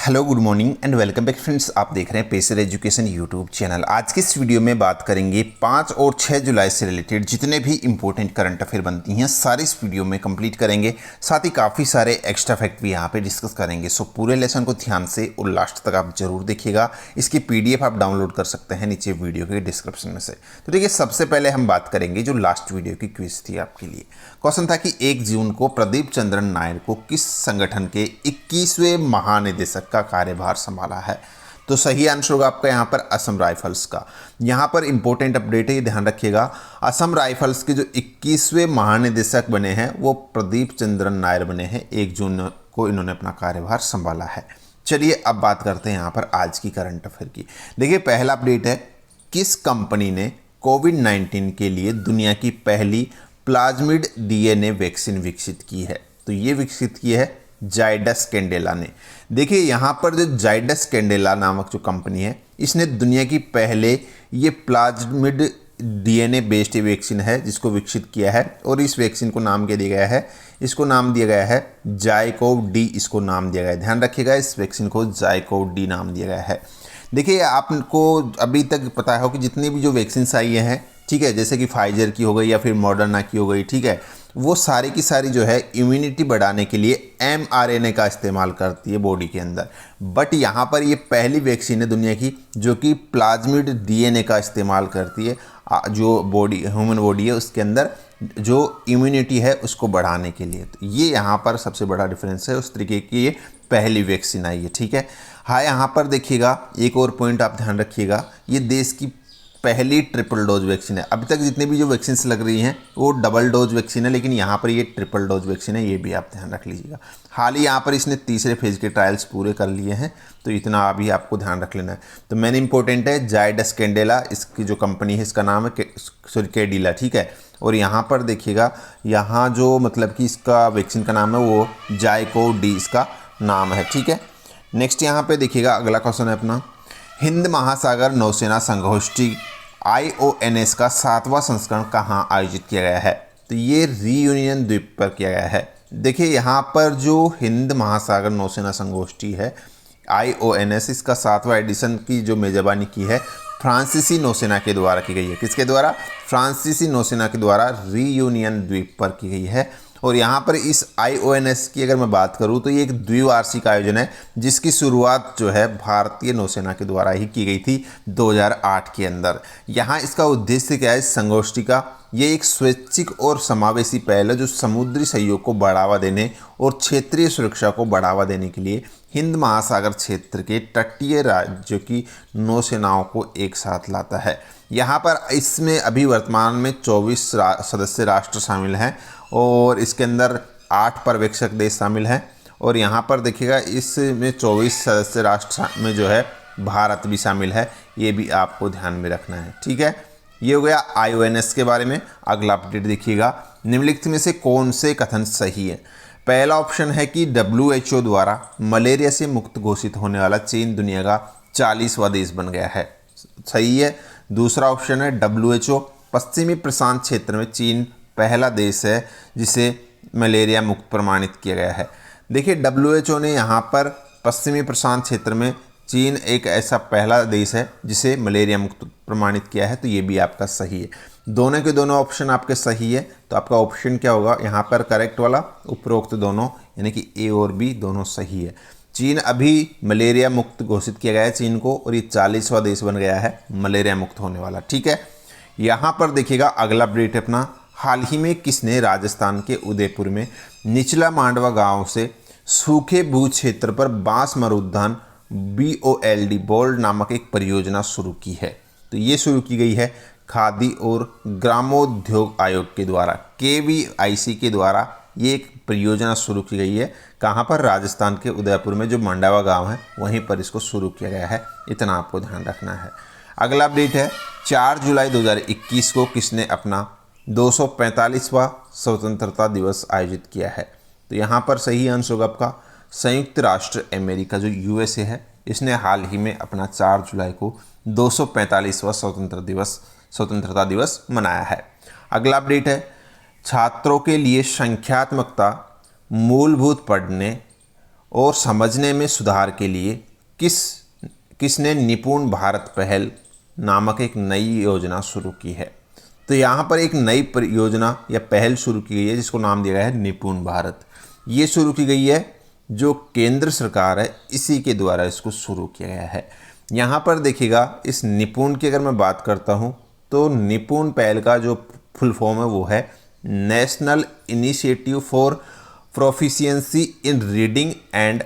Hello good morning and welcome back friends. आप देख रहे हैं पेसर एजुकेशन यूट्यूब चैनल। आज की इस वीडियो में बात करेंगे 5 और 6 जुलाई से रिलेटेड जितने भी इंपॉर्टेंट करंट अफेयर बनती हैं सारे इस वीडियो में कंप्लीट करेंगे। साथ ही काफ़ी सारे एक्स्ट्रा फैक्ट भी यहाँ पे डिस्कस करेंगे। सो पूरे लेसन को ध्यान से और लास्ट तक आप जरूर देखिएगा। इसकी PDF आप डाउनलोड कर सकते हैं नीचे वीडियो के डिस्क्रिप्शन में से। तो देखिए, सबसे पहले हम बात करेंगे जो लास्ट वीडियो की क्विज थी आपके लिए। क्वेश्चन था कि 1 जून को प्रदीप चंद्रन नायर को किस संगठन के 21वें महानिदेशक का कार्यभार संभाला है? तो सही आंसर होगा आपका यहाँ पर असम राइफल्स का। यहाँ पर इंपॉर्टेंट अपडेट है, ये ध्यान रखिएगा। असम राइफल्स के जो 21वें महानिदेशक बने हैं वो प्रदीप चंद्रन नायर बने हैं। 1 जून को इन्होंने अपना कार्यभार संभाला है। चलिए अब बात करते हैं यहाँ पर आज की करंट अफेयर की। देखिए, पहला अपडेट है, किस कंपनी ने कोविड-19 के लिए दुनिया की पहली प्लाज्मिड DNA वैक्सीन विकसित की है? तो ये विकसित की है जाइडस कैंडिला ने। देखिए, यहाँ पर जो जाइडस कैंडिला नामक जो कंपनी है, इसने दुनिया की पहले ये प्लाज्मिड DNA बेस्ड वैक्सीन है जिसको विकसित किया है। और इस वैक्सीन को नाम क्या दिया गया है? इसको नाम दिया गया है जाइकोव डी। इसको नाम दिया गया है, ध्यान रखिएगा, इस वैक्सीन को जाइकोव डी नाम दिया गया है। देखिए, आपको अभी तक पता हो कि जितनी भी जो वैक्सीन आई हैं, ठीक है, जैसे कि फाइजर की हो गई या फिर मॉडर्ना की हो गई, ठीक है, वो सारी की सारी जो है इम्यूनिटी बढ़ाने के लिए mRNA का इस्तेमाल करती है बॉडी के अंदर। बट यहाँ पर ये पहली वैक्सीन है दुनिया की जो कि प्लाज्मिड DNA का इस्तेमाल करती है, जो बॉडी ह्यूमन बॉडी है उसके अंदर जो इम्यूनिटी है उसको बढ़ाने के लिए। तो ये यहाँ पर सबसे बड़ा डिफरेंस है, उस तरीके की ये पहली वैक्सीन आई है, ठीक है। हाँ, यहाँ पर देखिएगा, एक और पॉइंट आप ध्यान रखिएगा, ये देश की पहली ट्रिपल डोज वैक्सीन है। अभी तक जितने भी जो वैक्सीन लग रही हैं वो डबल डोज वैक्सीन है, लेकिन यहाँ पर ये ट्रिपल डोज वैक्सीन है, ये भी आप ध्यान रख लीजिएगा। हाल ही यहाँ पर इसने तीसरे फेज के ट्रायल्स पूरे कर लिए हैं, तो इतना अभी आपको ध्यान रख लेना है। तो मेन इंपॉर्टेंट है जाइडस कैंडिला, इसकी जो कंपनी है इसका नाम है कैडिला, ठीक है। और यहाँ पर देखिएगा, यहाँ जो मतलब कि इसका वैक्सीन का नाम है वो जाइकोव डी इसका नाम है, ठीक है। नेक्स्ट यहाँ पे देखिएगा, अगला क्वेश्चन है अपना, हिंद महासागर नौसेना संगोष्ठी IONS का 7वां संस्करण कहाँ आयोजित किया गया है? तो ये रियूनियन द्वीप पर किया गया है। देखिए, यहाँ पर जो हिंद महासागर नौसेना संगोष्ठी है IONS, इसका 7वां एडिशन की जो मेजबानी की है फ्रांसीसी नौसेना के द्वारा की गई है। किसके द्वारा? फ्रांसीसी नौसेना के द्वारा रियूनियन द्वीप पर की गई है। और यहाँ पर इस IONS की अगर मैं बात करूँ तो ये एक द्विवार्षिक आयोजन है जिसकी शुरुआत जो है भारतीय नौसेना के द्वारा ही की गई थी 2008 के अंदर। यहाँ इसका उद्देश्य क्या है इस संगोष्ठी का? ये एक स्वैच्छिक और समावेशी पहल है जो समुद्री सहयोग को बढ़ावा देने और क्षेत्रीय सुरक्षा को बढ़ावा देने के लिए हिंद महासागर क्षेत्र के तटीय राज्यों की नौसेनाओं को एक साथ लाता है। यहाँ पर इसमें अभी वर्तमान में 24 सदस्य राष्ट्र शामिल हैं और इसके अंदर 8 पर्यवेक्षक देश शामिल हैं। और यहाँ पर देखिएगा, इसमें 24 सदस्य राष्ट्र में जो है भारत भी शामिल है, ये भी आपको ध्यान में रखना है, ठीक है। ये हो गया IONS के बारे में। अगला अपडेट देखिएगा, निम्नलिखित में से कौन से कथन सही है? पहला ऑप्शन है कि WHO द्वारा मलेरिया से मुक्त घोषित होने वाला चीन दुनिया का 40वां देश बन गया है, सही है। दूसरा ऑप्शन है WHO पश्चिमी प्रशांत क्षेत्र में चीन पहला देश है जिसे मलेरिया मुक्त प्रमाणित किया गया है। देखिए, WHO ने यहाँ पर पश्चिमी प्रशांत क्षेत्र में चीन एक ऐसा पहला देश है जिसे मलेरिया मुक्त प्रमाणित किया है, तो ये भी आपका सही है। दोनों के दोनों ऑप्शन आपके सही है, तो आपका ऑप्शन क्या होगा यहाँ पर? करेक्ट वाला, उपरोक्त दोनों यानी कि A और B दोनों सही है। चीन अभी मलेरिया मुक्त घोषित किया गया है चीन को, और ये 40वां देश बन गया है मलेरिया मुक्त होने वाला, ठीक है। यहाँ पर देखिएगा, अगला अपडेट अपना, हाल ही में किसने राजस्थान के उदयपुर में निचला मांडवा गांव से सूखे भू क्षेत्र पर बांस मरुद्यान BOLD बोल्ड नामक एक परियोजना शुरू की है? तो ये शुरू की गई है खादी और ग्रामोद्योग आयोग के द्वारा, KVIC के द्वारा ये एक परियोजना शुरू की गई है। कहाँ पर? राजस्थान के उदयपुर में जो मांडवा गांव है वहीं पर इसको शुरू किया गया है, इतना आपको ध्यान रखना है। अगला अपडेट है, 4 जुलाई 2021 को किसने अपना 245वां स्वतंत्रता दिवस आयोजित किया है? तो यहाँ पर सही आंसर होगा आपका संयुक्त राष्ट्र अमेरिका जो USA है, इसने हाल ही में अपना 4 जुलाई को 245वां स्वतंत्रता दिवस मनाया है। अगला अपडेट है, छात्रों के लिए संख्यात्मकता, मूलभूत पढ़ने और समझने में सुधार के लिए किसने निपुण भारत पहल नामक एक नई योजना शुरू की है। तो यहाँ पर एक नई योजना या पहल शुरू की गई है जिसको नाम दिया गया है निपुण भारत। ये शुरू की गई है जो केंद्र सरकार है इसी के द्वारा इसको शुरू किया गया है। यहाँ पर देखिएगा इस निपुण की अगर मैं बात करता हूँ तो निपुण पहल का जो फुल फॉर्म है वो है national initiative for proficiency in reading and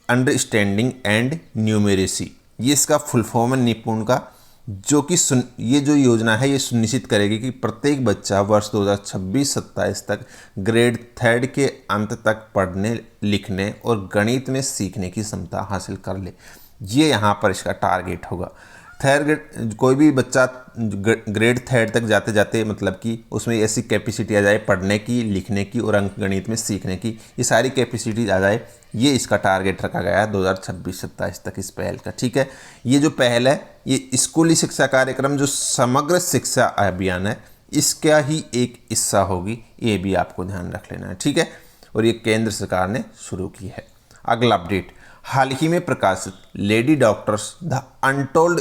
understanding and numeracy. ये इसका फुल फॉर्म है निपुण का, जो कि ये जो योजना है ये सुनिश्चित करेगी कि प्रत्येक बच्चा वर्ष 2026-27 तक ग्रेड 3 के अंत तक पढ़ने लिखने और गणित में सीखने की क्षमता हासिल कर ले। ये यहाँ पर इसका टारगेट होगा। कोई भी बच्चा ग्रेड 3 तक जाते जाते मतलब कि उसमें ऐसी कैपेसिटी आ जाए पढ़ने की, लिखने की और अंक गणित में सीखने की, ये सारी कैपेसिटी आ जाए, ये इसका टारगेट रखा गया है 2026-27 तक इस पहल का। ठीक है, ये जो पहल है ये स्कूली शिक्षा कार्यक्रम जो समग्र शिक्षा अभियान है इसका ही एक हिस्सा होगी, ये भी आपको ध्यान रख लेना है। ठीक है, और ये केंद्र सरकार ने शुरू की है। अगला अपडेट, हाल ही में प्रकाशित lady doctors the untold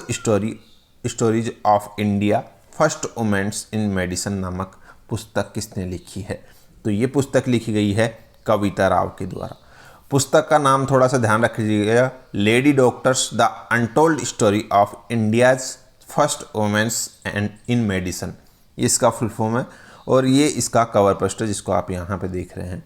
stories of India first womens in medicine नामक पुस्तक किसने लिखी है। तो ये पुस्तक लिखी गई है कविता राव के द्वारा। पुस्तक का नाम थोड़ा सा ध्यान रखिएगा, lady doctors the untold story of India's first womens and in medicine, ये इसका फुल फॉर्म है और ये इसका कवर पोस्टर जिसको आप यहाँ पे देख रहे हैं।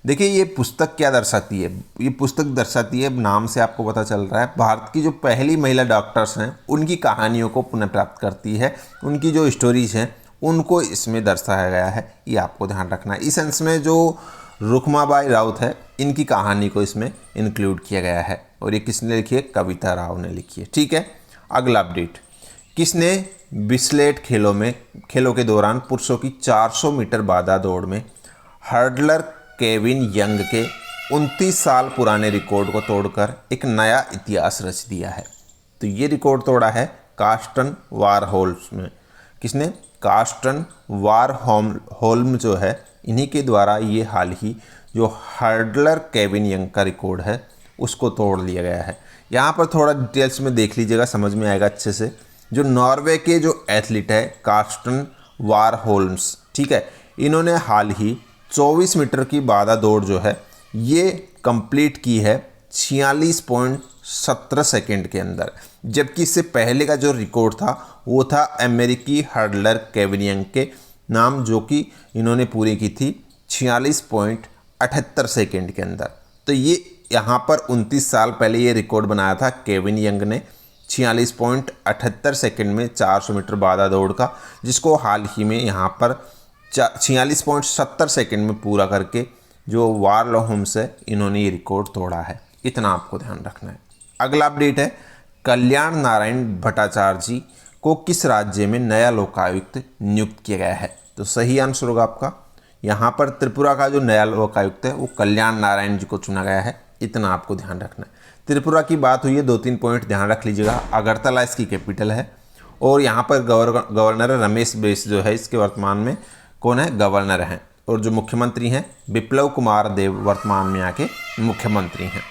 देखिए ये पुस्तक क्या दर्शाती है, ये पुस्तक दर्शाती है, नाम से आपको पता चल रहा है, भारत की जो पहली महिला डॉक्टर्स हैं उनकी कहानियों को पुनः प्राप्त करती है, उनकी जो स्टोरीज हैं उनको इसमें दर्शाया गया है, ये आपको ध्यान रखना है। इस सेंस में जो रुक्माबाई राउत है इनकी कहानी को इसमें इंक्लूड किया गया है और ये किसने लिखी है, कविता राव ने लिखी है। ठीक है, अगला अपडेट, किसने बिस्लेट खेलों के दौरान पुरुषों की 400 मीटर बाधा दौड़ में हर्डलर केविन यंग के 29 साल पुराने रिकॉर्ड को तोड़कर एक नया इतिहास रच दिया है। तो ये रिकॉर्ड तोड़ा है कार्स्टन वारहोल्म में। किसने, कार्स्टन वारहोल्म जो है इन्हीं के द्वारा ये हाल ही जो हर्डलर केविन यंग का रिकॉर्ड है उसको तोड़ लिया गया है। यहाँ पर थोड़ा डिटेल्स में देख लीजिएगा, समझ में आएगा अच्छे से। जो नॉर्वे के जो एथलीट है कार्स्टन वारहोल्म्स, ठीक है, इन्होंने हाल ही 24 मीटर की बाधा दौड़ जो है ये कंप्लीट की है 46.17 सेकेंड के अंदर, जबकि इससे पहले का जो रिकॉर्ड था वो था अमेरिकी हर्डलर केविन यंग के नाम, जो कि इन्होंने पूरी की थी 46.78 सेकेंड के अंदर। तो ये यहाँ पर 29 साल पहले ये रिकॉर्ड बनाया था केविन यंग ने 46.78 सेकेंड में 400 मीटर बाधा दौड़ का, जिसको हाल ही में यहाँ पर 46.70 सेकेंड में पूरा करके जो वारहोल्म्स है इन्होंने ये रिकॉर्ड तोड़ा है। इतना आपको ध्यान रखना है। अगला अपडेट है, कल्याण नारायण भट्टाचार्य जी को किस राज्य में नया लोकायुक्त नियुक्त किया गया है। तो सही आंसर होगा आपका यहाँ पर त्रिपुरा का जो नया लोकायुक्त है वो कल्याण नारायण जी को चुना गया है। इतना आपको ध्यान रखना है। त्रिपुरा की बात हुई है, 2-3 पॉइंट ध्यान रख लीजिएगा। अगरतला इसकी कैपिटल है और यहाँ पर गवर्नर रमेश बैस जो है इसके वर्तमान में कौन है, गवर्नर हैं, और जो मुख्यमंत्री हैं बिप्लब कुमार देव वर्तमान में आके मुख्यमंत्री हैं।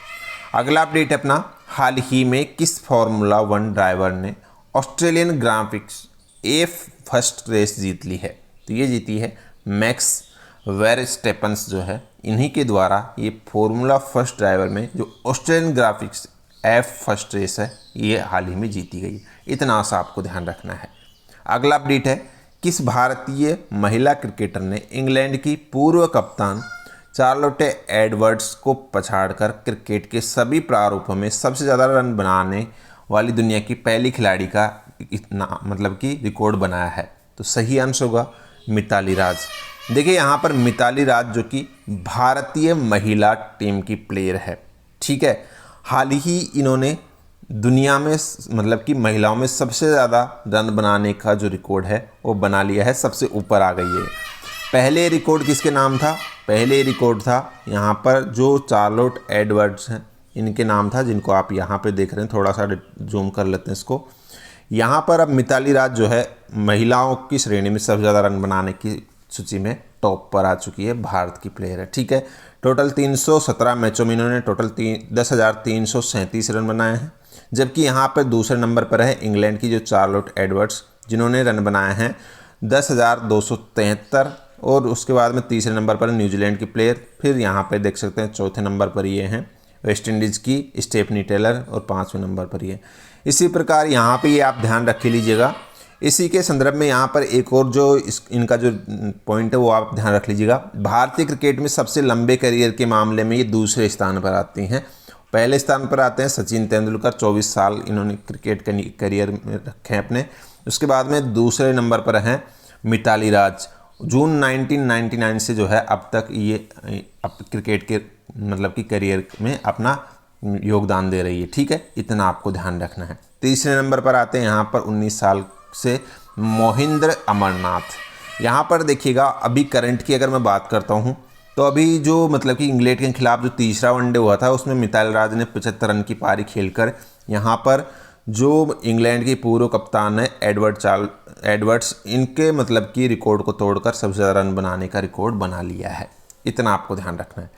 अगला अपडेट है अपना, हाल ही में किस फार्मूला 1 ड्राइवर ने Australian grand prix first race जीत ली है। तो ये जीती है मैक्स वेरस्टेपन्स जो है, इन्हीं के द्वारा ये फार्मूला फर्स्ट ड्राइवर में जो Australian grand prix first race है ये हाल ही में जीती गई। इतना सा आपको ध्यान रखना है। अगला अपडेट है, किस भारतीय महिला क्रिकेटर ने इंग्लैंड की पूर्व कप्तान चार्लोटे एडवर्ड्स को पछाड़कर क्रिकेट के सभी प्रारूपों में सबसे ज़्यादा रन बनाने वाली दुनिया की पहली खिलाड़ी का इतना मतलब कि रिकॉर्ड बनाया है। तो सही आंसर होगा मिताली राज। देखिए यहाँ पर मिताली राज जो कि भारतीय महिला टीम की प्लेयर है, ठीक है, हाल ही इन्होंने दुनिया में मतलब कि महिलाओं में सबसे ज़्यादा रन बनाने का जो रिकॉर्ड है वो बना लिया है, सबसे ऊपर आ गई है। पहले रिकॉर्ड किसके नाम था, पहले रिकॉर्ड था यहाँ पर जो चार्लोट एडवर्ड्स हैं इनके नाम था, जिनको आप यहाँ पे देख रहे हैं। थोड़ा सा जूम कर लेते हैं इसको। यहाँ पर अब मिताली राज जो है महिलाओं की श्रेणी में सबसे ज़्यादा रन बनाने की सूची में टॉप पर आ चुकी है, भारत की प्लेयर है, ठीक है। टोटल 317 मैचों में इन्होंने टोटल 10,337 रन बनाए हैं। जबकि यहाँ पर दूसरे नंबर पर है इंग्लैंड की जो चार्लोट एडवर्ड्स, जिन्होंने रन बनाए हैं 10,273। और उसके बाद में तीसरे नंबर पर न्यूजीलैंड की प्लेयर। फिर यहाँ पे देख सकते हैं चौथे नंबर पर ये हैं वेस्ट इंडीज़ की स्टेफनी टेलर और 5वें नंबर पर ये। इसी प्रकार यहाँ पे ये आप ध्यान रख लीजिएगा। इसी के संदर्भ में यहाँ पर एक और जो इनका जो पॉइंट है वो आप ध्यान रख लीजिएगा। भारतीय क्रिकेट में सबसे लंबे करियर के मामले में ये दूसरे स्थान पर आती हैं। पहले स्थान पर आते हैं सचिन तेंदुलकर, 24 साल इन्होंने क्रिकेट करियर में रखे हैं अपने। उसके बाद में दूसरे नंबर पर हैं मिताली राज, जून 1999 से जो है अब तक ये क्रिकेट के मतलब कि करियर में अपना योगदान दे रही है। ठीक है, इतना आपको ध्यान रखना है। तीसरे नंबर पर आते हैं यहाँ पर 19 साल से मोहिंद्र अमरनाथ। यहाँ पर देखिएगा अभी करंट की अगर मैं बात करता हूँ तो अभी जो मतलब कि इंग्लैंड के खिलाफ जो तीसरा वनडे हुआ था उसमें मिताली राज ने 75 रन की पारी खेलकर यहाँ पर जो इंग्लैंड के पूर्व कप्तान है एडवर्ड्स, इनके मतलब कि रिकॉर्ड को तोड़कर सबसे ज़्यादा रन बनाने का रिकॉर्ड बना लिया है। इतना आपको ध्यान रखना है।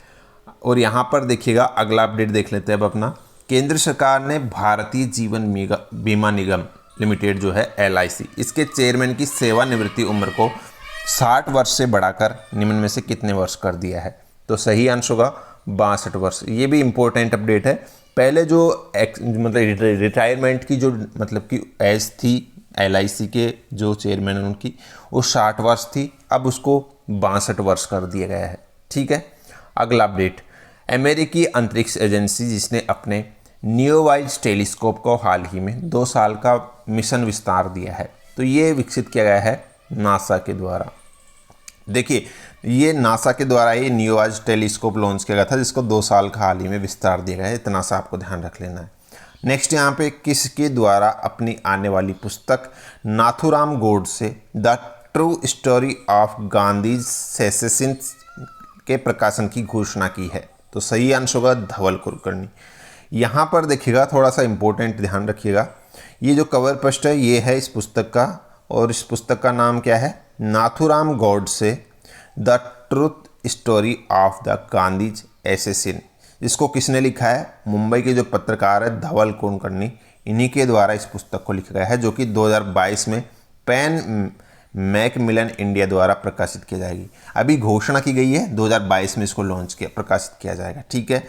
और यहाँ पर देखिएगा अगला अपडेट देख लेते हैं अब अपना। केंद्र सरकार ने भारतीय जीवन बीमा निगम लिमिटेड जो है LIC, इसके चेयरमैन की सेवानिवृत्ति उम्र को 60 वर्ष से बढ़ाकर निम्न में से कितने वर्ष कर दिया है? तो सही आंसर होगा 62 वर्ष। ये भी इम्पोर्टेंट अपडेट है। पहले जो मतलब रिटायरमेंट की जो मतलब कि एज थी LIC के जो चेयरमैन उनकी वो 60 वर्ष थी, अब उसको 62 वर्ष कर दिया गया है। ठीक है, अगला अपडेट। अमेरिकी अंतरिक्ष एजेंसी जिसने अपने न्यूवाइज टेलीस्कोप को हाल ही में 2 साल का मिशन विस्तार दिया है, तो ये विकसित किया गया है नासा के द्वारा। देखिए ये नासा के द्वारा ये न्यूवाइज टेलीस्कोप लॉन्च किया गया था जिसको 2 साल का हाल ही में विस्तार दिया गया है। इतना सा आपको ध्यान रख लेना है। नेक्स्ट यहाँ पे किसके द्वारा अपनी आने वाली पुस्तक Nathuram Godse the true story of Gandhi cessation के प्रकाशन की घोषणा की है? तो सही आंसर होगा धवल कुलकर्णी। यहाँ पर देखिएगा थोड़ा सा इम्पोर्टेंट ध्यान रखिएगा। ये जो कवर पृष्ठ है ये है इस पुस्तक का, और इस पुस्तक का नाम क्या है? Nathuram Godse the truth story of the Gandhi assassin. इसको किसने लिखा है? मुंबई के जो पत्रकार है धवल कुलकर्णी, इन्हीं के द्वारा इस पुस्तक को लिखा गया है, जो कि 2022 में पैन मैकमिलन इंडिया द्वारा प्रकाशित की जाएगी। अभी घोषणा की गई है 2022 में इसको लॉन्च किया प्रकाशित किया जाएगा। ठीक है,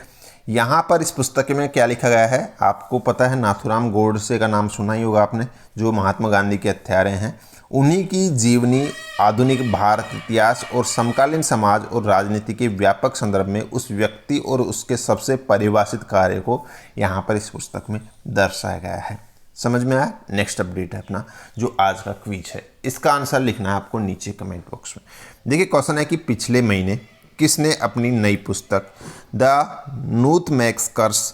यहाँ पर इस पुस्तक में क्या लिखा गया है आपको पता है? नाथुराम गोडसे का नाम सुना ही होगा आपने, जो महात्मा गांधी के हत्यारे हैं। उन्हीं की जीवनी आधुनिक भारत इतिहास और समकालीन समाज और राजनीति के व्यापक संदर्भ में उस व्यक्ति और उसके सबसे परिभाषित कार्य को यहाँ पर इस पुस्तक में दर्शाया गया है। समझ में आया? नेक्स्ट अपडेट है अपना जो आज का क्विज है, इसका आंसर लिखना है आपको नीचे कमेंट बॉक्स में। देखिए क्वेश्चन है कि पिछले महीने किसने अपनी नई पुस्तक the Nutmeg's Curse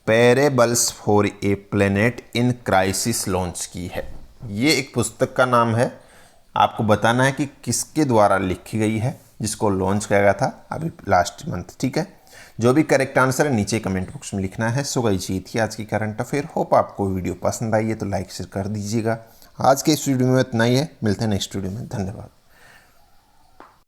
parables for a planet in crisis launch की है? ये एक पुस्तक का नाम है, आपको बताना है कि किसके द्वारा लिखी गई है, जिसको लॉन्च किया गया था अभी लास्ट मंथ। ठीक है, जो भी करेक्ट आंसर है नीचे कमेंट बॉक्स में लिखना है। सो गाइस ये थी आज की करंट अफेयर। होप आपको वीडियो पसंद आई है तो लाइक शेयर कर दीजिएगा। आज के इस वीडियो में इतना ही है, मिलते हैं नेक्स्ट वीडियो में। धन्यवाद।